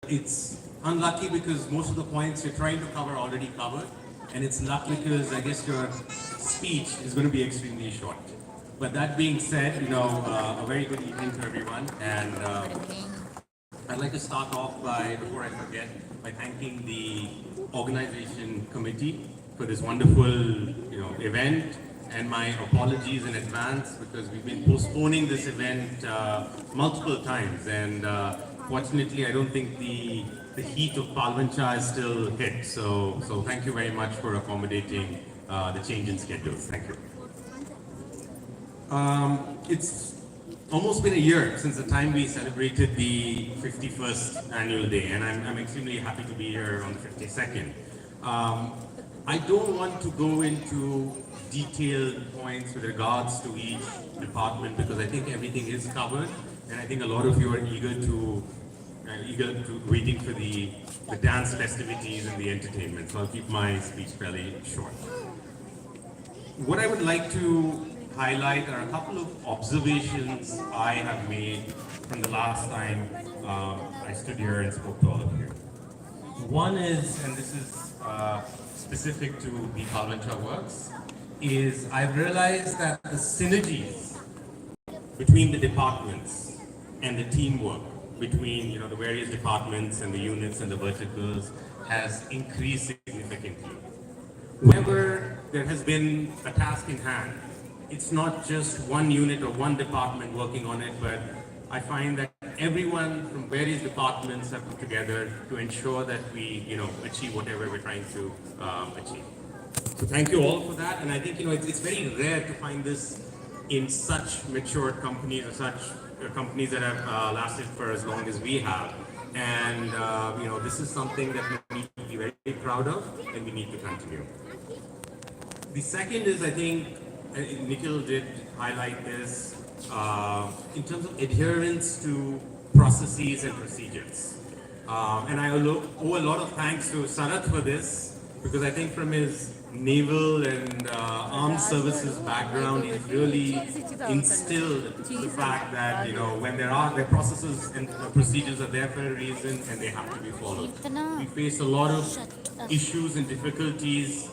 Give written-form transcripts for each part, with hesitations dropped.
It's unlucky because most of the points you're trying to cover already covered, and it's luck because I guess your speech is going to be extremely short. But that being said, a very good evening to everyone, and I'd like to start off by, before I forget, by thanking the organization committee for this wonderful, event, and my apologies in advance because we've been postponing this event multiple times, and fortunately, I don't think the heat of Palvancha is still hit. So thank you very much for accommodating the change in schedules. Thank you. It's almost been a year since the time we celebrated the 51st annual day, and I'm extremely happy to be here on the 52nd. I don't want to go into detailed points with regards to each department because I think everything is covered, and I think a lot of you are eager to waiting for the dance festivities and the entertainment. So I'll keep my speech fairly short. What I would like to highlight are a couple of observations I have made from the last time I stood here and spoke to all of you. One is, and this is specific to the Palvancha Works, is I've realized that the synergies between the departments and the teamwork between the various departments and the units and the verticals has increased significantly. Whenever there has been a task in hand, it's not just one unit or one department working on it, but I find that everyone from various departments have put together to ensure that we achieve whatever we're trying to achieve. So thank you all for that, and I think it's very rare to find this in such mature companies or such companies that have lasted for as long as we have, and this is something that we need to be very proud of, and we need to continue. The second is, I think Nikhil did highlight this in terms of adherence to processes and procedures, and I owe a lot of thanks to Sarath for this because I think from his naval and armed services background, he's really instilled the fact that when their processes and procedures are there for a reason and they have to be followed. We faced a lot of issues and difficulties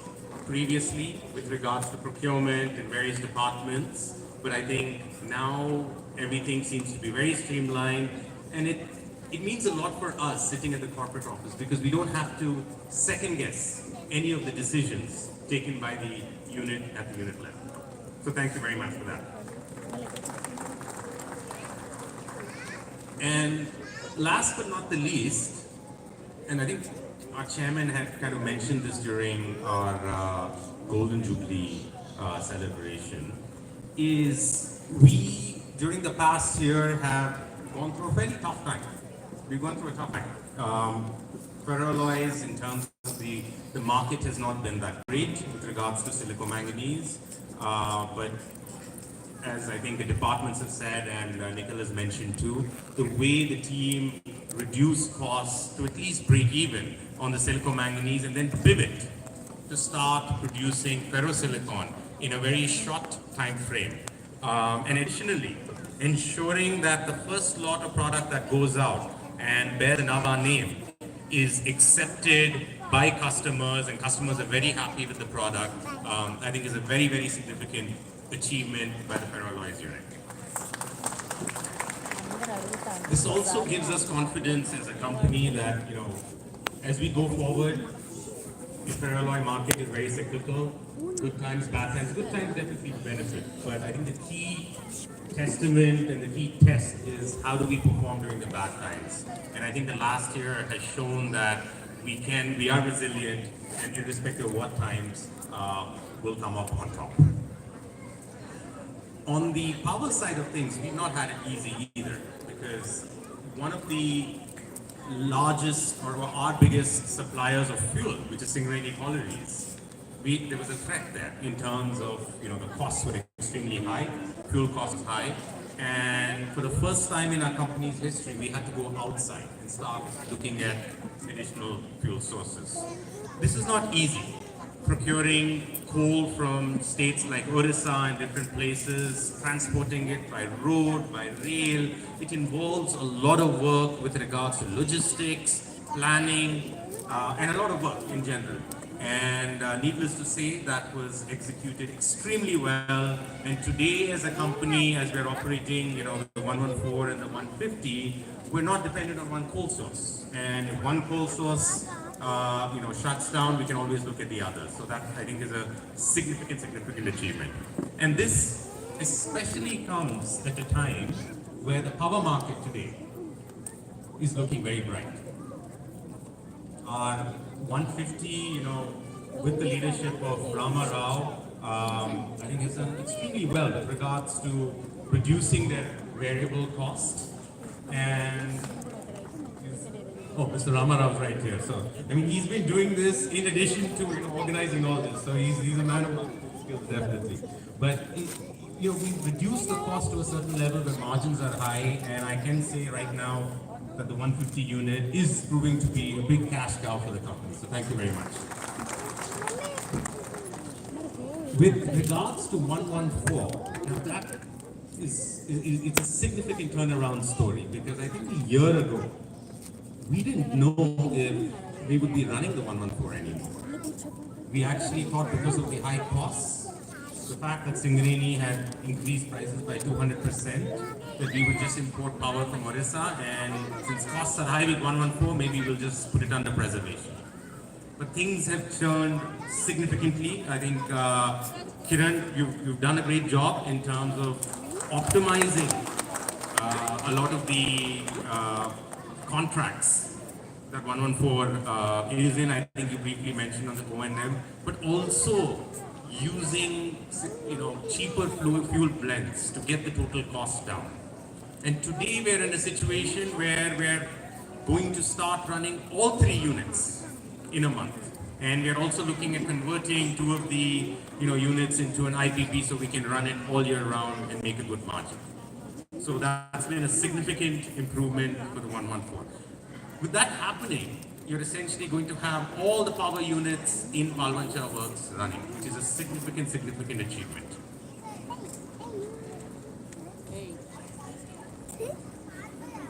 previously with regards to procurement and various departments, but I think now everything seems to be very streamlined, and it means a lot for us sitting at the corporate office because we don't have to second guess any of the decisions taken by the unit at the unit level. So thank you very much for that. And last but not the least, and I think our chairman had kind of mentioned this during our Golden Jubilee celebration, is we, during the past year, have gone through a fairly tough time. We've gone through a tough time. Ferroalloys, in terms of the market has not been that great with regards to silicomanganese, but as I think the departments have said and Nikhil has mentioned too, the way the team reduced costs to at least break even on the silicomanganese and then pivot to start producing ferrosilicon in a very short time frame. And additionally, ensuring that the first lot of product that goes out and bears the Nava name is accepted by customers and customers are very happy with the product, I think is a very, very significant achievement by the Ferroalloys unit. This also gives us confidence as a company that, as we go forward, the ferroalloy market is very cyclical. Good times, bad times. Good times definitely benefit. But I think the key testament and the key test is how do we perform during the bad times. And I think the last year has shown that we are resilient, and irrespective of what times, we'll come up on top. On the power side of things, we've not had it easy either, because one of the largest or our biggest suppliers of fuel, which is Singareni Collieries, there was a threat there in terms of the costs were extremely high, fuel costs was high, and for the first time in our company's history, we had to go outside and start looking at additional fuel sources. This is not easy, procuring coal from states like Orissa and different places, transporting it by road, by rail. It involves a lot of work with regards to logistics, planning, and a lot of work in general. And needless to say, that was executed extremely well. And today, as a company, as we're operating, the 114 and the 150, we're not dependent on one coal source. And if one coal source, shuts down, we can always look at the other. So that, I think, is a significant achievement. And this especially comes at a time where the power market today is looking very bright. Our 150, with the leadership of Rama Rao, I think has done extremely well with regards to reducing their variable cost. And Mr. Rama Rao is right here. So, he's been doing this in addition to organizing all this. So he's a man of skills, definitely. But we've reduced the cost to a certain level. The margins are high, and I can say right now that the 150 unit is proving to be a big cash cow for the company. So thank you very much. With regards to 114, now that it's a significant turnaround story, because I think a year ago we didn't know if we would be running the 114 anymore. We actually thought, because of the high costs, the fact that Singareni had increased prices by 200%, that we would just import power from Orissa, and since costs are high with 114, maybe we'll just put it under preservation. But things have turned significantly. I think, Kiran, you've done a great job in terms of optimizing a lot of the contracts that 114 is in. I think you briefly mentioned on the O&M, but also using cheaper fuel blends to get the total cost down. And today we're in a situation where we're going to start running all 3 units in a month. And we're also looking at converting 2 of the units into an IPP so we can run it all year round and make a good margin. So that's been a significant improvement for the 114. With that happening, you're essentially going to have all the power units in Palvancha Works running, which is a significant achievement.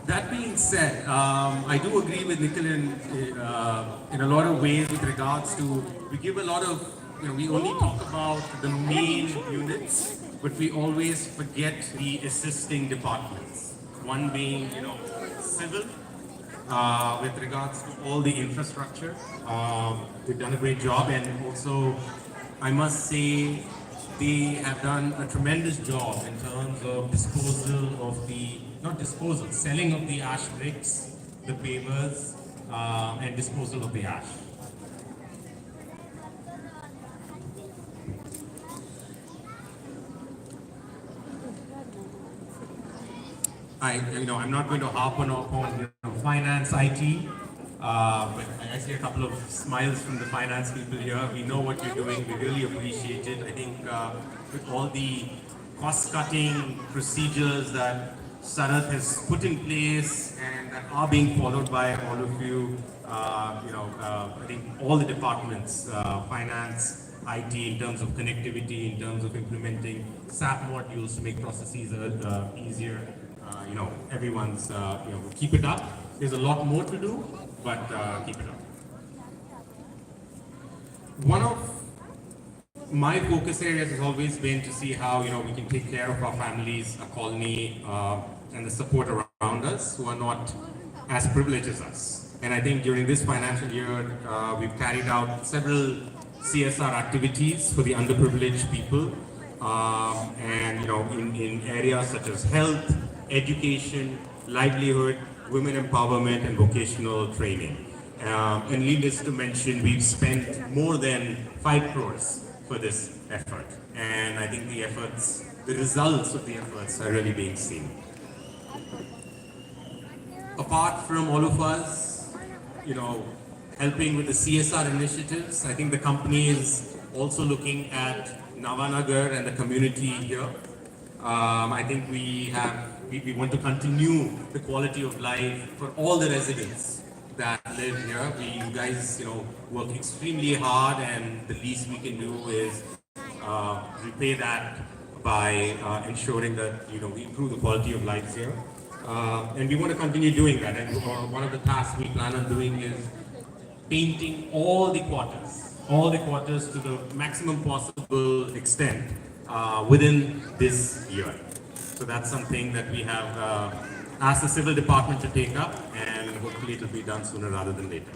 That being said, I do agree with Nikhil in a lot of ways with regards to, we give a lot of, we only talk about the main units, but we always forget the assisting departments. One being, civil, with regards to all the infrastructure. They've done a great job, and also, I must say, they have done a tremendous job in terms of disposal of selling of the ash bricks, the pavers, and disposal of the ash. I'm not going to harp on finance, IT, but I see a couple of smiles from the finance people here. We know what you're doing. We really appreciate it. I think with all the cost-cutting procedures that Sarath has put in place and that are being followed by all of you, I think all the departments, finance, IT, in terms of connectivity, in terms of implementing SAP modules to make processes easier. Everyone's, keep it up. There's a lot more to do, but keep it up. One of my focus areas has always been to see how, we can take care of our families, our colony, and the support around us who are not as privileged as us. And I think during this financial year, we've carried out several CSR activities for the underprivileged people, and in areas such as health, education, livelihood, women empowerment, and vocational training. And needless to mention, we've spent more than 5 crores for this effort. And I think the results of the efforts are really being seen. Apart from all of us, helping with the CSR initiatives, I think the company is also looking at Navanagar and the community here. I think we want to continue the quality of life for all the residents that live here. You guys, work extremely hard, and the least we can do is repay that by ensuring that we improve the quality of lives here. And we want to continue doing that. And one of the tasks we plan on doing is painting all the quarters to the maximum possible extent within this year. So that's something that we have asked the civil department to take up, and hopefully it will be done sooner rather than later.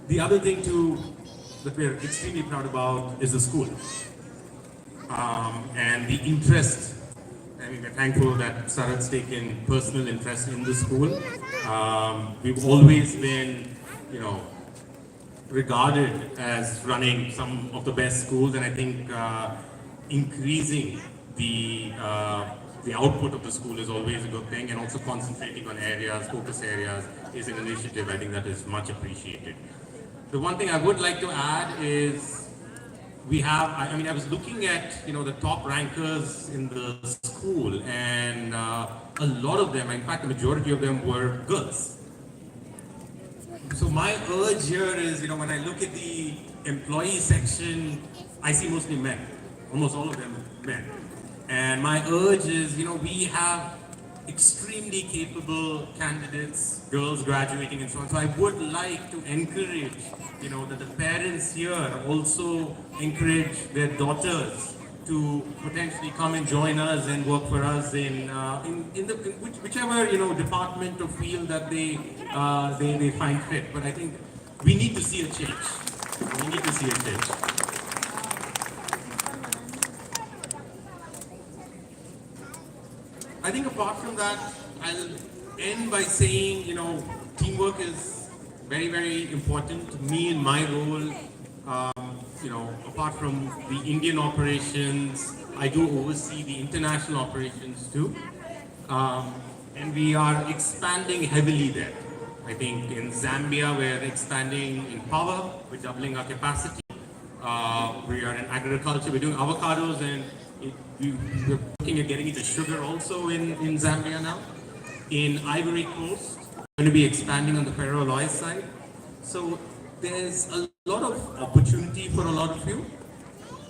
The other thing too that we're extremely proud about is the school and the interest. I mean, we're thankful that Sarat's taken personal interest in the school. We've always been, regarded as running some of the best schools, and I think increasing the output of the school is always a good thing, and also concentrating on focus areas is an initiative I think that is much appreciated. The one thing I would like to add is I was looking at the top rankers in the school, and a lot of them, in fact the majority of them, were girls. So my urge here is, when I look at the employee section, I see mostly men, almost all of them men. And my urge is, we have extremely capable candidates, girls graduating and so on. So I would like to encourage, that the parents here also encourage their daughters to potentially come and join us and work for us in whichever department or field that they find fit. But I think we need to see a change. We need to see a change. I think apart from that, I'll end by saying, teamwork is very, very important to me in my role. Apart from the Indian operations, I do oversee the international operations too. And we are expanding heavily there. I think in Zambia, we're expanding in power, we're doubling our capacity. We are in agriculture, we're doing avocados, and we're looking at getting into sugar also in Zambia now. In Ivory Coast, we're going to be expanding on the ferroalloy side. So there's a lot of opportunity for a lot of you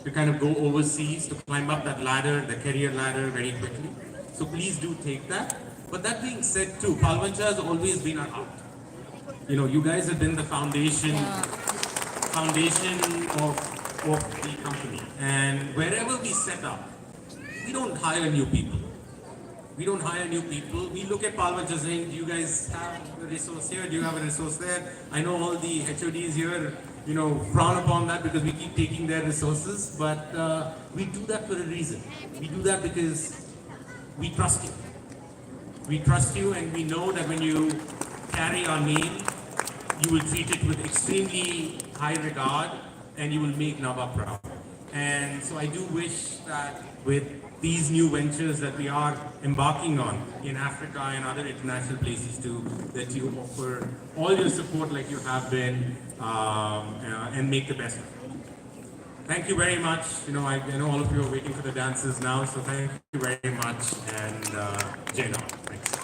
to kind of go overseas, to climb up that ladder, the career ladder, very quickly. So please do take that. But that being said too, Palvancha has always been our heart. You guys have been the foundation of the company. And wherever we set up, we don't hire new people. We don't hire new people. We look at Palvancha saying, do you guys have a resource here? Do you have a resource there? I know all the HODs here, frown upon that because we keep taking their resources, but we do that for a reason. We do that because we trust you. We trust you, and we know that when you carry our name, you will treat it with extremely high regard, and you will make Nava proud. And so I do wish that with these new ventures that we are embarking on in Africa and other international places too, that you offer all your support like you have been, and make the best of it. Thank you very much. I know all of you are waiting for the dances now, so thank you very much, and Jai Hind. Thanks.